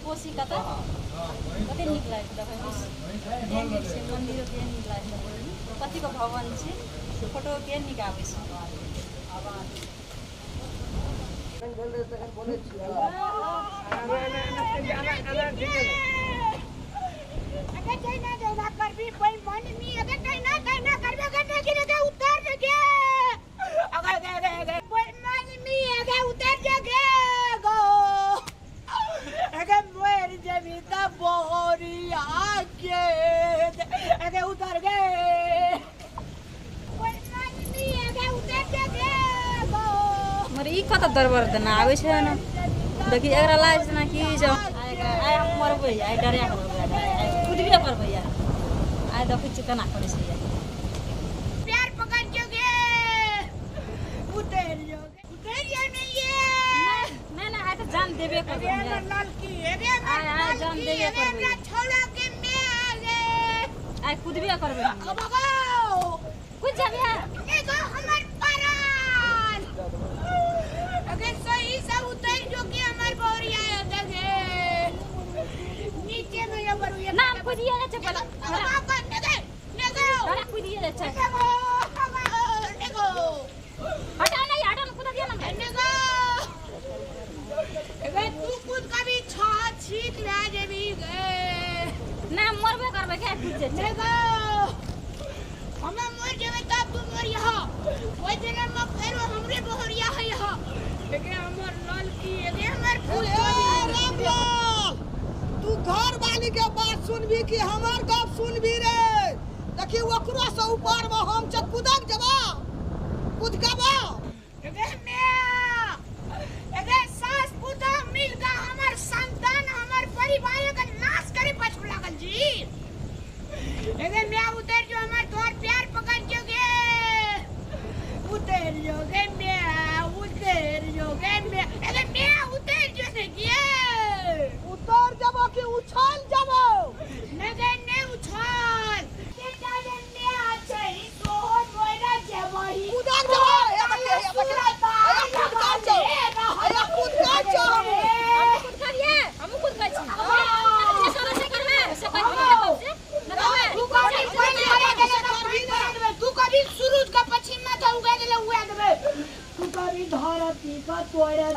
कोसी कता कति निक लाग्यो तपाईँ यहाँनिर चाहिँ मन्दिर के निक लाग्यो कतिको भवन चाहिँ फोटो के निक आवेछ अगर चाइना देना कर भी कोई मन नहीं अगर चाइना चाइना करबे करने के लिए उतर के अगर कोई मन नहीं अगर उतर के गो अगर मोर जमीता बोरी आके अगर उतर गए कोई मन नहीं अगर उतर के गो मरे ई कता दरबार त ना आवे छैन देखि एकरा लाज ना कि जाऊ आए मर भई आए डरिया कर कुदबे पर भैया आए देखि चिकन आकड़े छै यार प्यार पकड़ जोगे उतरियो नहीं ये ना आए त जान देबे कर अरे लाल की अरे जान देबे कर भैया छोड़ा के मैं आए कुदबे करबे अब गो कुछ जाबे एगो हमर परान अगर सही से उतर जो कि हमर बोरिया है देखे नीचे में ये बरु ये नाम कुदिए ने चपल बाबा नेगो अरे कुदिए ने चपल नेगो हटा नहीं हटा न कुदा दिया ना नेगो अगर तू खुद कभी छाछ छीक ले जेबी गे ना मरबे करबे के कुछ नेगो हम मर जेबे तब तू मर यहाँ ओइ दिन में फेरो हमरे बोरिया है यहाँ एगे हमर लाल की एगे हमर फूल रामलाल तू घर वाली के बात सुनबी कि हमर गप सुनबी रे देखी ओकरो से ऊपर में हम च कूदब जबा कूद गबा एगे सास पुता मिल का हमर संतान हमर परिवार का नाश करे पछू लागल जी एगे मैं उतर जो हमर तोर प्यार पकड़ जोगे उतर जोगे मैं उतर जोगे मैं एगे मैं उतर जो से किए उतर जबो कि उछल जबो नगे ने उछल के जाने में अच्छे ही सोहर मोरा जबही कूदब जबो कूद करिए हम खुद का छी ऐसा से करबे से तू कभी शुरू का पश्चिम में जाऊंगा ले हुआ देबे तू कभी धरती का तोड़े